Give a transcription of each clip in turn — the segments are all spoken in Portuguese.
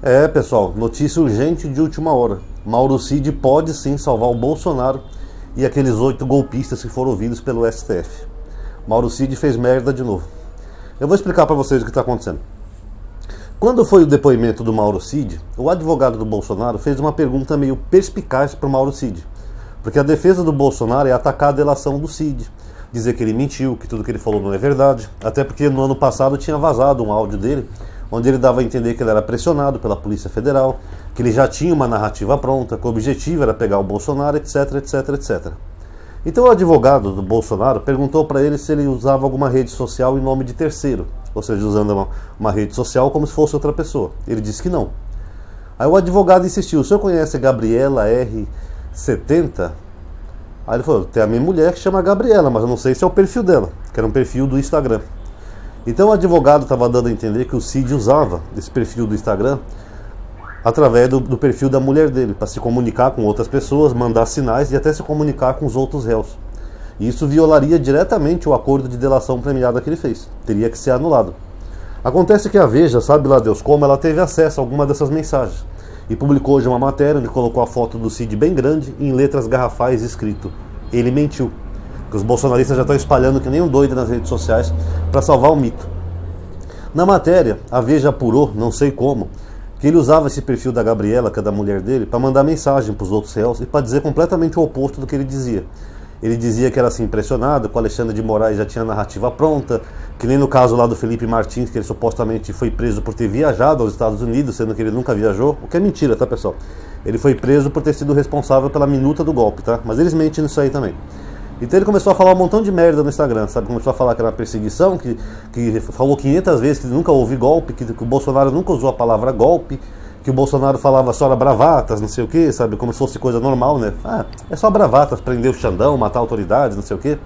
É, pessoal, notícia urgente de última hora. Mauro Cid pode sim salvar o Bolsonaro e aqueles 8 golpistas que foram ouvidos pelo STF. Mauro Cid fez merda de novo. Eu vou explicar para vocês o que está acontecendo. Quando foi o depoimento do Mauro Cid, o advogado do Bolsonaro fez uma pergunta meio perspicaz para o Mauro Cid. Porque a defesa do Bolsonaro é atacar a delação do Cid, dizer que ele mentiu, que tudo que ele falou não é verdade. Até porque no ano passado tinha vazado um áudio dele, onde ele dava a entender que ele era pressionado pela Polícia Federal, que ele já tinha uma narrativa pronta, que o objetivo era pegar o Bolsonaro, etc, etc, etc. Então o advogado do Bolsonaro perguntou para ele se ele usava alguma rede social em nome de terceiro, ou seja, usando uma rede social como se fosse outra pessoa. Ele disse que não. Aí o advogado insistiu: o senhor conhece a Gabriela R70? Aí ele falou: tem a minha mulher que chama Gabriela, mas eu não sei se é o perfil dela, que era um perfil do Instagram. Então o advogado estava dando a entender que o Cid usava esse perfil do Instagram através do perfil da mulher dele, para se comunicar com outras pessoas, mandar sinais e até se comunicar com os outros réus. E isso violaria diretamente o acordo de delação premiada que ele fez. Teria que ser anulado. Acontece que a Veja, sabe lá Deus como, ela teve acesso a alguma dessas mensagens. E publicou hoje uma matéria onde colocou a foto do Cid bem grande e em letras garrafais escrito: ele mentiu. Que os bolsonaristas já estão espalhando que nem um doido nas redes sociais para salvar o mito. Na matéria, a Veja apurou, não sei como, que ele usava esse perfil da Gabriela, que é da mulher dele, para mandar mensagem para os outros réus e para dizer completamente o oposto do que ele dizia. Ele dizia que era assim impressionado, que o Alexandre de Moraes já tinha a narrativa pronta, que nem no caso lá do Felipe Martins, que ele supostamente foi preso por ter viajado aos Estados Unidos, sendo que ele nunca viajou, o que é mentira, tá, pessoal? Ele foi preso por ter sido responsável pela minuta do golpe, tá? Mas eles mentem nisso aí também. Então ele começou a falar um montão de merda no Instagram, sabe? Começou a falar que era uma perseguição, que falou 500 vezes que nunca houve golpe, que o Bolsonaro nunca usou a palavra golpe, que o Bolsonaro falava só era bravatas, não sei o que, sabe? Como se fosse coisa normal, né? Ah, é só bravatas, prender o Xandão, matar autoridades, não sei o que.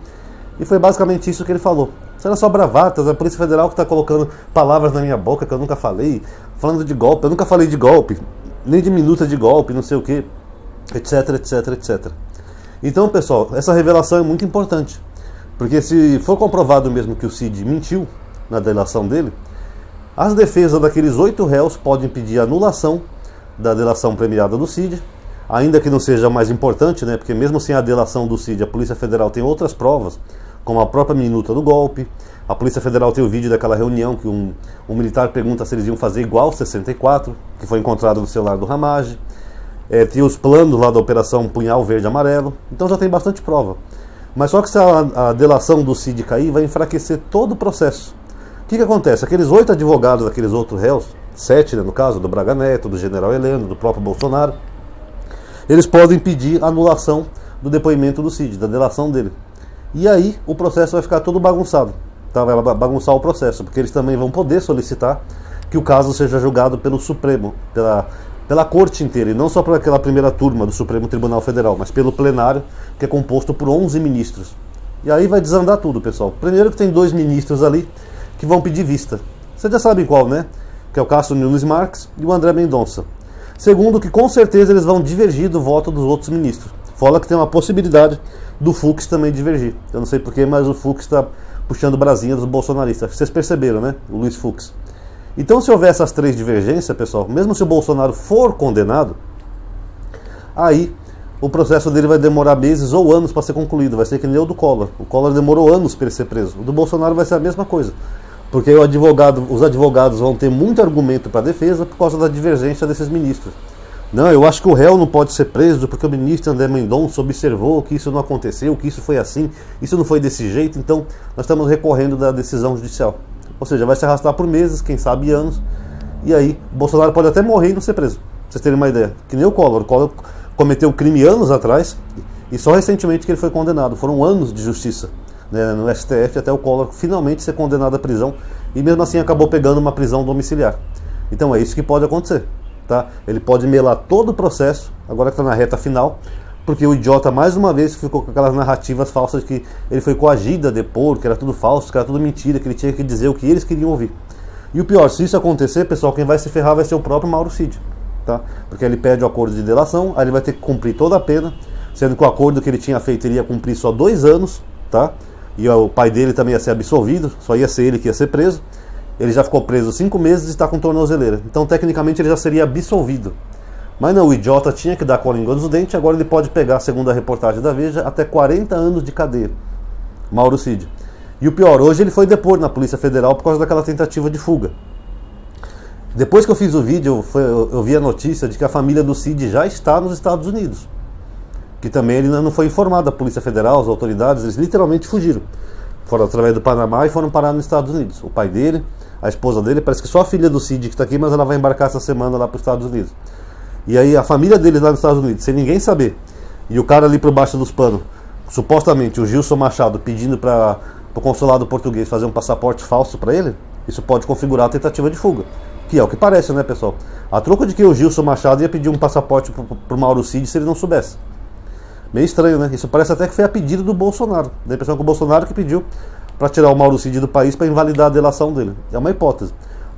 E foi basicamente isso que ele falou. Isso era só bravatas, a Polícia Federal que está colocando palavras na minha boca que eu nunca falei, falando de golpe, eu nunca falei de golpe, nem de minuta de golpe, não sei o que, etc, etc, etc. Então, pessoal, essa revelação é muito importante, porque se for comprovado mesmo que o Cid mentiu na delação dele, as defesas daqueles 8 réus podem pedir anulação da delação premiada do Cid, ainda que não seja mais importante, né? Porque mesmo sem a delação do Cid, a Polícia Federal tem outras provas, como a própria minuta do golpe. A Polícia Federal tem o vídeo daquela reunião que um militar pergunta se eles iam fazer igual 64, que foi encontrado no celular do Ramage. Tem os planos lá da Operação Punhal Verde e Amarelo, então já tem bastante prova. Mas só que se a delação do Cid cair, vai enfraquecer todo o processo. O que acontece? Aqueles 8 advogados daqueles outros réus, 7, né, no caso, do Braga Neto, do General Heleno, do próprio Bolsonaro, eles podem pedir anulação do depoimento do Cid, da delação dele. E aí o processo vai ficar todo bagunçado, tá? Vai bagunçar o processo, porque eles também vão poder solicitar que o caso seja julgado pelo Supremo, pela corte inteira, e não só por aquela primeira turma do Supremo Tribunal Federal, mas pelo plenário, que é composto por 11 ministros. E aí vai desandar tudo, pessoal. Primeiro que tem 2 ministros ali que vão pedir vista. Vocês já sabem qual, né? Que é o Cássio Nunes Marques e o André Mendonça. Segundo que com certeza eles vão divergir do voto dos outros ministros. Fora que tem uma possibilidade do Fux também divergir. Eu não sei porquê, mas o Fux está puxando brasinha dos bolsonaristas. Vocês perceberam, né? O Luiz Fux. Então, se houver essas 3 divergências, pessoal, mesmo se o Bolsonaro for condenado, aí o processo dele vai demorar meses ou anos para ser concluído. Vai ser que nem o do Collor. O Collor demorou anos para ele ser preso. O do Bolsonaro vai ser a mesma coisa. Porque os advogados vão ter muito argumento para a defesa por causa da divergência desses ministros. Não, eu acho que o réu não pode ser preso porque o ministro André Mendonça observou que isso não aconteceu, que isso foi assim, isso não foi desse jeito, então nós estamos recorrendo da decisão judicial. Ou seja, vai se arrastar por meses, quem sabe anos, e aí o Bolsonaro pode até morrer e não ser preso. Pra vocês terem uma ideia. Que nem o Collor. O Collor cometeu crime anos atrás e só recentemente que ele foi condenado. Foram anos de justiça, né, no STF até o Collor finalmente ser condenado à prisão, e mesmo assim acabou pegando uma prisão domiciliar. Então é isso que pode acontecer, tá? Ele pode melar todo o processo, agora que está na reta final, porque o idiota mais uma vez ficou com aquelas narrativas falsas de que ele foi coagido a depor, que era tudo falso, que era tudo mentira, que ele tinha que dizer o que eles queriam ouvir. E o pior, se isso acontecer, pessoal, quem vai se ferrar vai ser o próprio Mauro Cid, tá? Porque ele pede o acordo de delação, aí ele vai ter que cumprir toda a pena, sendo que o acordo que ele tinha feito ele ia cumprir só 2 anos, tá? E o pai dele também ia ser absolvido, só ia ser ele que ia ser preso. Ele já ficou preso 5 meses e está com tornozeleira. Então, tecnicamente, ele já seria absolvido. Mas não, o idiota tinha que dar com a língua dos dentes. Agora ele pode pegar, segundo a reportagem da Veja, até 40 anos de cadeia. Mauro Cid. E o pior, hoje ele foi depor na Polícia Federal por causa daquela tentativa de fuga. Depois que eu fiz o vídeo, eu vi a notícia de que a família do Cid já está nos Estados Unidos. Que também ele não foi informado, a Polícia Federal, as autoridades, eles literalmente fugiram. Foram através do Panamá e foram parar nos Estados Unidos. O pai dele, a esposa dele, parece que só a filha do Cid que está aqui, mas ela vai embarcar essa semana lá para os Estados Unidos. E aí a família deles lá nos Estados Unidos, sem ninguém saber, e o cara ali por baixo dos panos, supostamente o Gilson Machado pedindo para o consulado português fazer um passaporte falso para ele, isso pode configurar a tentativa de fuga. Que é o que parece, né, pessoal? A troco de que o Gilson Machado ia pedir um passaporte pro Mauro Cid se ele não soubesse. Meio estranho, né? Isso parece até que foi a pedido do Bolsonaro. Dá a impressão que o Bolsonaro que pediu para tirar o Mauro Cid do país para invalidar a delação dele. É uma hipótese.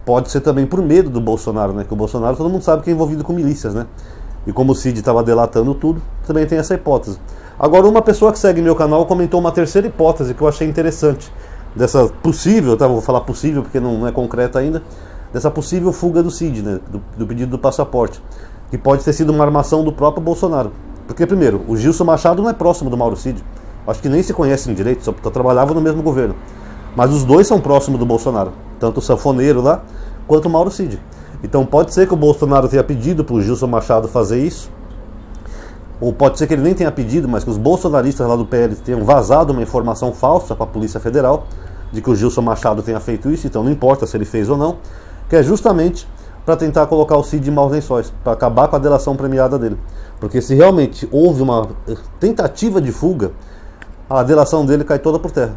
Pode ser também por medo do Bolsonaro, né? Que o Bolsonaro, todo mundo sabe que é envolvido com milícias, né? E como o Cid estava delatando tudo, também tem essa hipótese. Agora, uma pessoa que segue meu canal comentou uma terceira hipótese que eu achei interessante. Dessa possível, tá? Vou falar possível porque não é concreta ainda. Dessa possível fuga do Cid, né? Do pedido do passaporte. Que pode ter sido uma armação do próprio Bolsonaro. Porque, primeiro, o Gilson Machado não é próximo do Mauro Cid. Acho que nem se conhecem direito, só trabalhavam no mesmo governo. Mas os dois são próximos do Bolsonaro. Tanto o sanfoneiro lá, quanto o Mauro Cid. Então pode ser que o Bolsonaro tenha pedido para o Gilson Machado fazer isso. Ou pode ser que ele nem tenha pedido, mas que os bolsonaristas lá do PL tenham vazado uma informação falsa para a Polícia Federal de que o Gilson Machado tenha feito isso, então não importa se ele fez ou não, que é justamente para tentar colocar o Cid em maus lençóis, para acabar com a delação premiada dele. Porque se realmente houve uma tentativa de fuga, a delação dele cai toda por terra.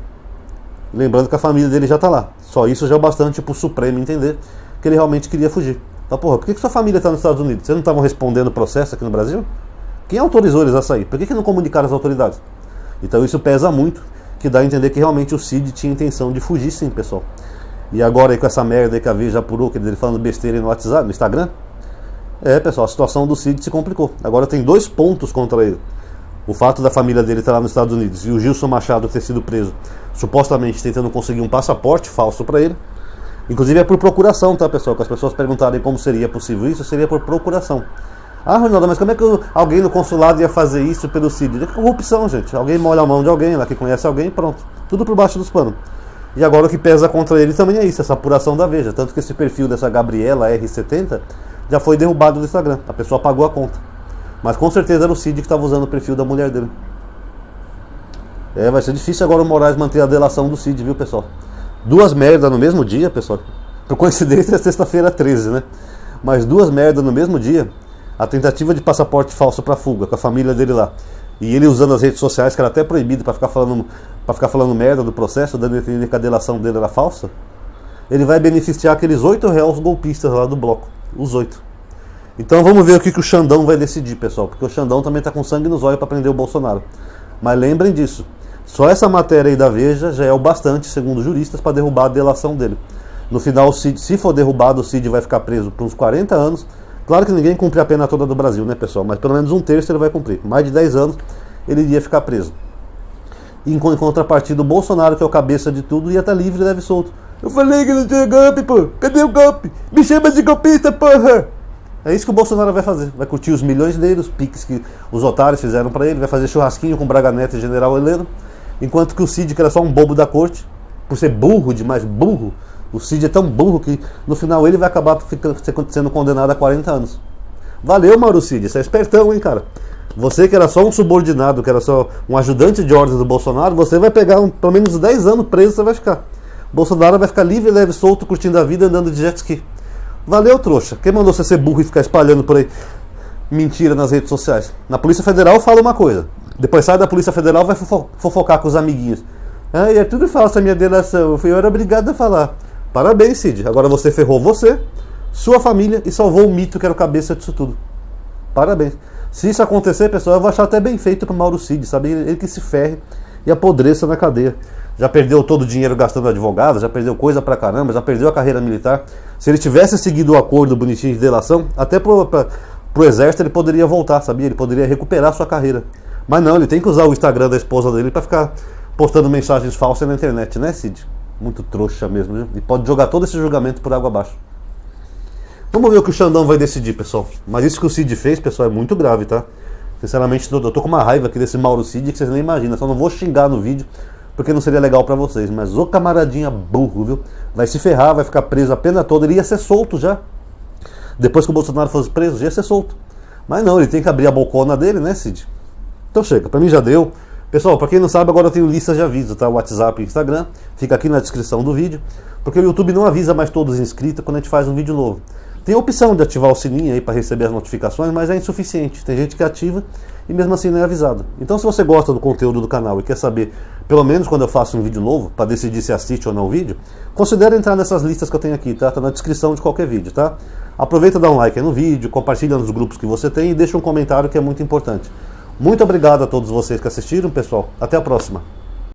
Lembrando que a família dele já está lá. Só isso já é o bastante para o Supremo entender que ele realmente queria fugir. Então, porra, por que sua família está nos Estados Unidos? Vocês não estavam respondendo o processo aqui no Brasil? Quem autorizou eles a sair? Por que não comunicaram as autoridades? Então isso pesa muito, que dá a entender que realmente o Cid tinha intenção de fugir sim, pessoal. E agora aí com essa merda aí que a Veja apurou, que ele falando besteira no WhatsApp, no Instagram, pessoal, a situação do Cid se complicou. Agora tem 2 pontos contra ele. O fato da família dele estar lá nos Estados Unidos e o Gilson Machado ter sido preso, supostamente tentando conseguir um passaporte falso para ele. Inclusive é por procuração, tá, pessoal? Que as pessoas perguntarem como seria possível isso, seria por procuração. Ah, Ronaldo, mas como é que alguém no consulado ia fazer isso pelo Cid? É corrupção, gente. Alguém molha a mão de alguém lá que conhece alguém, pronto. Tudo por baixo dos panos. E agora o que pesa contra ele também é isso, essa apuração da Veja. Tanto que esse perfil dessa Gabriela R70 já foi derrubado do Instagram. A pessoa pagou a conta. Mas com certeza era o Cid que estava usando o perfil da mulher dele. Vai ser difícil agora o Moraes manter a delação do Cid, viu, pessoal? 2 merdas no mesmo dia, pessoal. Por coincidência é sexta-feira 13, né? Mas 2 merdas no mesmo dia. A tentativa de passaporte falso para fuga com a família dele lá. E ele usando as redes sociais, que era até proibido para ficar falando merda do processo, dando a entender que a delação dele era falsa. Ele vai beneficiar aqueles 8 réus golpistas lá do bloco. Os 8. Então vamos ver o que o Xandão vai decidir, pessoal. Porque o Xandão também está com sangue nos olhos para prender o Bolsonaro. Mas lembrem disso. Só essa matéria aí da Veja já é o bastante, segundo juristas, para derrubar a delação dele. No final, o Cid, se for derrubado, o Cid vai ficar preso por uns 40 anos. Claro que ninguém cumpre a pena toda do Brasil, né, pessoal? Mas pelo menos 1/3 ele vai cumprir. Mais de 10 anos ele iria ficar preso. E em contrapartida, o Bolsonaro, que é o cabeça de tudo, ia estar livre e leve solto. Eu falei que não tinha golpe, pô. Cadê o golpe? Me chama de golpista, porra! É isso que o Bolsonaro vai fazer. Vai curtir os milhões dele, os piques que os otários fizeram pra ele. Vai fazer churrasquinho com Braga Neto e General Heleno. Enquanto que o Cid, que era só um bobo da corte, por ser burro demais, burro, o Cid é tão burro que no final ele vai acabar sendo condenado a 40 anos. Valeu, Mauro Cid, você é espertão, hein, cara? Você que era só um subordinado, que era só um ajudante de ordens do Bolsonaro, você vai pegar pelo menos 10 anos preso, você vai ficar. Bolsonaro vai ficar livre, leve, solto, curtindo a vida, andando de jet ski. Valeu, trouxa. Quem mandou você ser burro e ficar espalhando por aí mentira nas redes sociais? Na Polícia Federal fala uma coisa, depois sai da Polícia Federal vai fofocar com os amiguinhos. E é tudo falso a minha delação, eu era obrigado a falar. Parabéns, Cid. Agora você ferrou você, sua família e salvou o mito que era o cabeça disso tudo. Parabéns. Se isso acontecer, pessoal, eu vou achar até bem feito pro Mauro Cid, sabe? Ele que se ferre e apodreça na cadeia. Já perdeu todo o dinheiro gastando advogado, já perdeu coisa pra caramba, já perdeu a carreira militar. Se ele tivesse seguido o acordo bonitinho de delação, até pro exército ele poderia voltar, sabia? Ele poderia recuperar sua carreira. Mas não, ele tem que usar o Instagram da esposa dele pra ficar postando mensagens falsas na internet, né, Cid? Muito trouxa mesmo, viu? E pode jogar todo esse julgamento por água abaixo. Vamos ver o que o Xandão vai decidir, pessoal. Mas isso que o Cid fez, pessoal, é muito grave, tá? Sinceramente, eu tô com uma raiva aqui desse Mauro Cid que vocês nem imaginam. Só não vou xingar no vídeo, porque não seria legal pra vocês. Mas o camaradinha burro, viu? Vai se ferrar, vai ficar preso a pena toda. Ele ia ser solto já. Depois que o Bolsonaro fosse preso, já ia ser solto. Mas não, ele tem que abrir a bocona dele, né, Cid? Então chega, pra mim já deu. Pessoal, pra quem não sabe, agora eu tenho listas de aviso, tá? WhatsApp e Instagram. Fica aqui na descrição do vídeo. Porque o YouTube não avisa mais todos os inscritos quando a gente faz um vídeo novo. Tem a opção de ativar o sininho aí para receber as notificações, mas é insuficiente. Tem gente que ativa e mesmo assim não é avisado. Então se você gosta do conteúdo do canal e quer saber, pelo menos quando eu faço um vídeo novo, para decidir se assiste ou não o vídeo, considere entrar nessas listas que eu tenho aqui, tá? Tá na descrição de qualquer vídeo, tá? Aproveita e dá um like aí no vídeo, compartilha nos grupos que você tem e deixa um comentário que é muito importante. Muito obrigado a todos vocês que assistiram, pessoal. Até a próxima.